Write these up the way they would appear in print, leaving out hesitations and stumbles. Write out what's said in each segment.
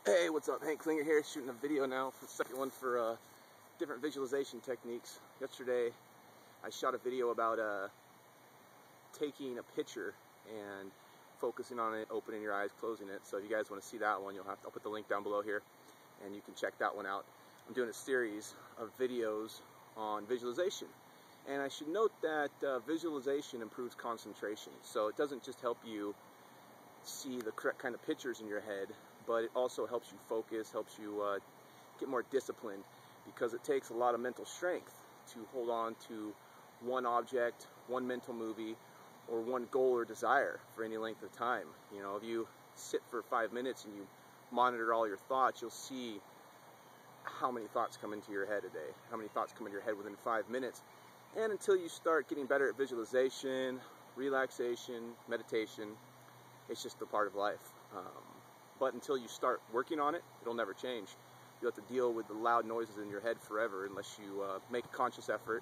Hey, what's up? Hank Klinger here, shooting a video now, the second one for different visualization techniques. Yesterday, I shot a video about taking a picture and focusing on it, opening your eyes, closing it. So if you guys want to see that one, I'll put the link down below here, and you can check that one out. I'm doing a series of videos on visualization, and I should note that visualization improves concentration. So it doesn't just help you see the correct kind of pictures in your head, but it also helps you focus, helps you get more disciplined, because it takes a lot of mental strength to hold on to one object, one mental movie, or one goal or desire for any length of time. You know, if you sit for 5 minutes and you monitor all your thoughts, you'll see how many thoughts come into your head a day, how many thoughts come into your head within 5 minutes. And until you start getting better at visualization, relaxation, meditation, it's just a part of life. But until you start working on it, it'll never change. You'll have to deal with the loud noises in your head forever unless you make a conscious effort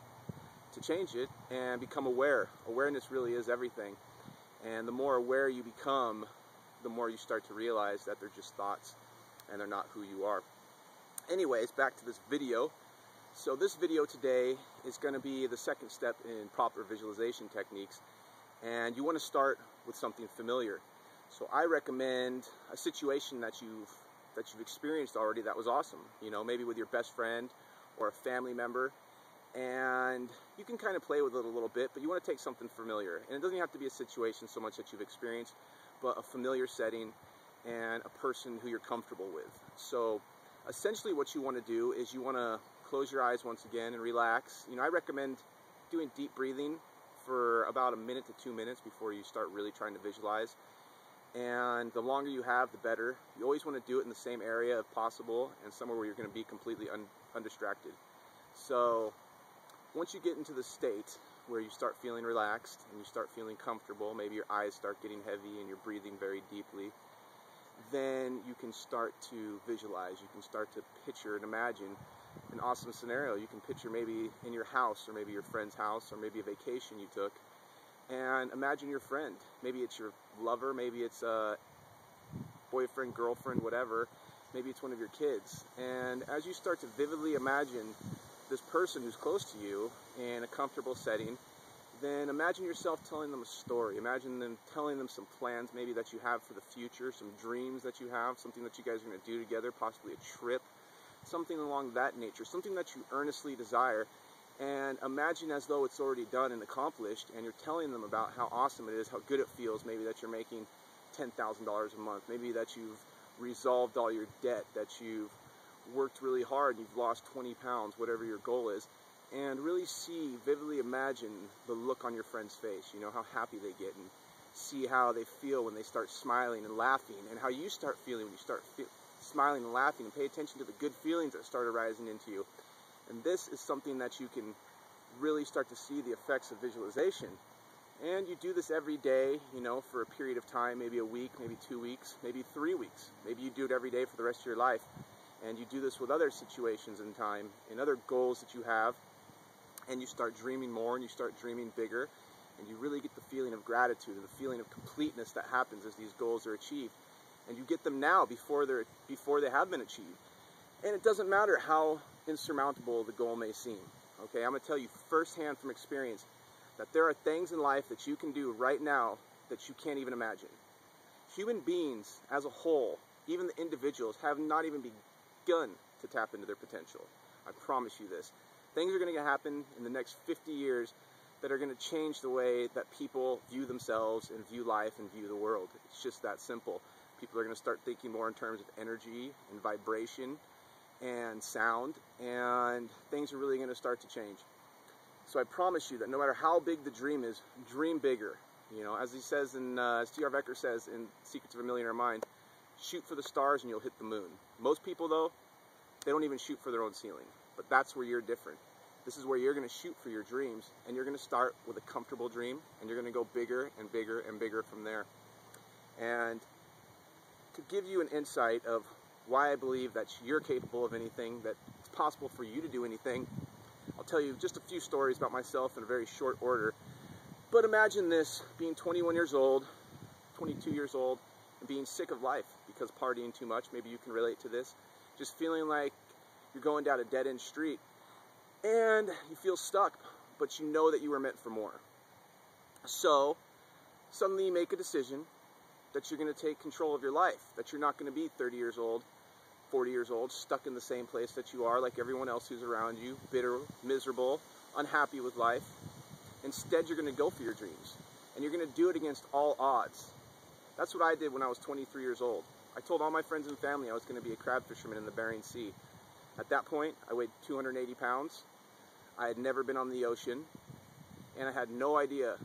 to change it and become aware. Awareness really is everything. And the more aware you become, the more you start to realize that they're just thoughts and they're not who you are. Anyways, back to this video. So this video today is going to be the second step in proper visualization techniques. And you want to start with something familiar. So I recommend a situation that you've experienced already that was awesome. You know, maybe with your best friend or a family member, and you can kind of play with it a little bit, but you want to take something familiar. And it doesn't have to be a situation so much that you've experienced, but a familiar setting and a person who you're comfortable with. So essentially what you want to do is you want to close your eyes once again and relax. You know, I recommend doing deep breathing for about 1 minute to 2 minutes before you start really trying to visualize. And the longer you have, the better. You always want to do it in the same area if possible, and somewhere where you're going to be completely undistracted. So once you get into the state where you start feeling relaxed and you start feeling comfortable, maybe your eyes start getting heavy and you're breathing very deeply, then you can start to visualize. You can start to picture and imagine an awesome scenario. You can picture maybe in your house, or maybe your friend's house, or maybe a vacation you took, and imagine your friend. Maybe it's your lover, maybe it's a boyfriend, girlfriend, whatever. Maybe it's one of your kids. And as you start to vividly imagine this person who's close to you in a comfortable setting, then imagine yourself telling them a story. Imagine them telling them some plans maybe that you have for the future, some dreams that you have, something that you guys are going to do together, possibly a trip, something along that nature, something that you earnestly desire. And imagine as though it's already done and accomplished, and you're telling them about how awesome it is, how good it feels, maybe that you're making $10,000 a month, maybe that you've resolved all your debt, that you've worked really hard and you've lost 20 pounds, whatever your goal is, and really vividly imagine the look on your friend's face, you know, how happy they get, and see how they feel when they start smiling and laughing, and how you start feeling when you start smiling and laughing, and pay attention to the good feelings that start arising into you. And this is something that you can really start to see the effects of visualization. And you do this every day, you know, for a period of time, maybe a week, maybe 2 weeks, maybe 3 weeks. Maybe you do it every day for the rest of your life. And you do this with other situations in time and other goals that you have. And you start dreaming more and you start dreaming bigger. And you really get the feeling of gratitude and the feeling of completeness that happens as these goals are achieved. And you get them now before they have been achieved. And it doesn't matter how insurmountable the goal may seem. Okay, I'm going to tell you firsthand from experience that there are things in life that you can do right now that you can't even imagine. Human beings as a whole, even the individuals, have not even begun to tap into their potential. I promise you this. Things are going to happen in the next 50 years that are going to change the way that people view themselves and view life and view the world. It's just that simple. People are going to start thinking more in terms of energy and vibration and sound, and things are really going to start to change. So I promise you that no matter how big the dream is, dream bigger. You know, as he says as T.R. Becker says in Secrets of a Millionaire Mind, shoot for the stars and you'll hit the moon. Most people, though, they don't even shoot for their own ceiling. But that's where you're different. This is where you're going to shoot for your dreams, and you're going to start with a comfortable dream, and you're going to go bigger and bigger and bigger from there. And to give you an insight of why I believe that you're capable of anything, that it's possible for you to do anything, I'll tell you just a few stories about myself in a very short order. But imagine this, being 21 years old, 22 years old, and being sick of life because partying too much. Maybe you can relate to this. Just feeling like you're going down a dead-end street and you feel stuck, but you know that you were meant for more. So suddenly you make a decision that you're going to take control of your life, that you're not going to be 30 years old, 40 years old, stuck in the same place that you are like everyone else who's around you, bitter, miserable, unhappy with life. Instead, you're going to go for your dreams, and you're going to do it against all odds. That's what I did when I was 23 years old. I told all my friends and family I was going to be a crab fisherman in the Bering Sea. At that point, I weighed 280 pounds. I had never been on the ocean, and I had no idea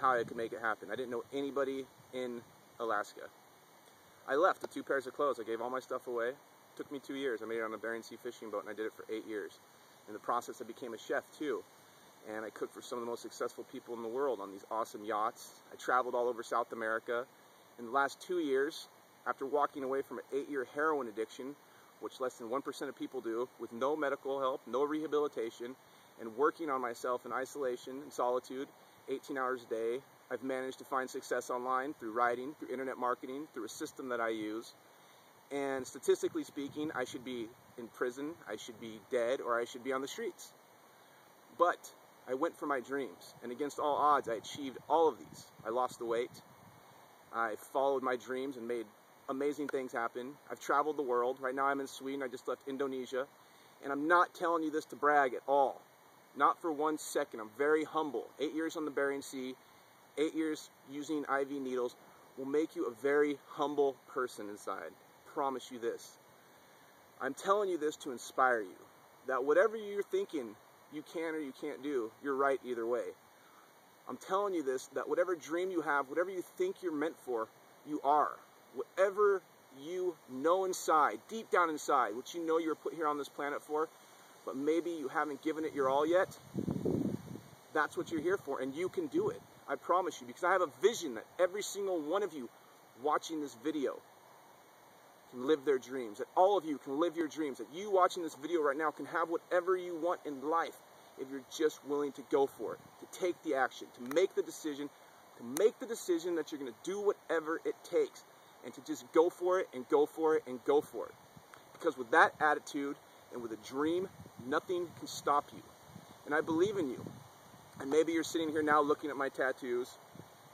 how I could make it happen. I didn't know anybody in Alaska. I left with 2 pairs of clothes. I gave all my stuff away. It took me 2 years. I made it on a Bering Sea fishing boat, and I did it for 8 years. In the process, I became a chef too, and I cooked for some of the most successful people in the world on these awesome yachts. I traveled all over South America. In the last 2 years, after walking away from an 8-year heroin addiction, which less than 1% of people do, with no medical help, no rehabilitation, and working on myself in isolation and solitude, 18 hours a day, I've managed to find success online through writing, through internet marketing, through a system that I use. And statistically speaking, I should be in prison, I should be dead, or I should be on the streets. But I went for my dreams, and against all odds, I achieved all of these. I lost the weight, I followed my dreams and made amazing things happen. I've traveled the world. Right now I'm in Sweden, I just left Indonesia. And I'm not telling you this to brag at all. Not for 1 second. I'm very humble. 8 years on the Bering Sea, 8 years using IV needles will make you a very humble person inside. Promise you this. I'm telling you this to inspire you, that whatever you're thinking you can or you can't do, you're right either way. I'm telling you this, that whatever dream you have, whatever you think you're meant for, you are. Whatever you know inside, deep down inside, what you know you were put here on this planet for, but maybe you haven't given it your all yet, that's what you're here for, and you can do it. I promise you, because I have a vision that every single one of you watching this video can live their dreams, that all of you can live your dreams, that you watching this video right now can have whatever you want in life if you're just willing to go for it, to take the action, to make the decision that you're going to do whatever it takes, and to just go for it and go for it and go for it. Because with that attitude and with a dream, nothing can stop you. And I believe in you. And maybe you're sitting here now looking at my tattoos,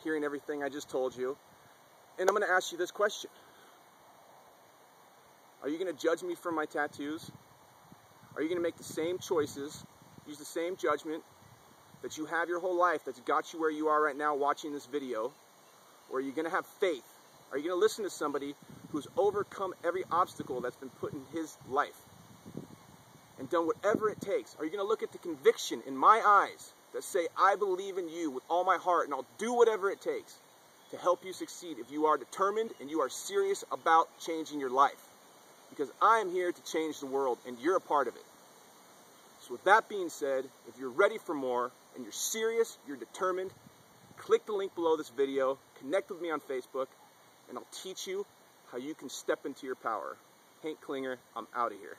hearing everything I just told you, and I'm going to ask you this question. Are you going to judge me from my tattoos? Are you going to make the same choices, use the same judgment that you have your whole life that's got you where you are right now watching this video? Or are you going to have faith? Are you going to listen to somebody who's overcome every obstacle that's been put in his life and done whatever it takes? Are you going to look at the conviction in my eyes that say, I believe in you with all my heart and I'll do whatever it takes to help you succeed if you are determined and you are serious about changing your life? Because I am here to change the world and you're a part of it. So with that being said, if you're ready for more and you're serious, you're determined, click the link below this video, connect with me on Facebook, and I'll teach you how you can step into your power. Hank Klinger, I'm out of here.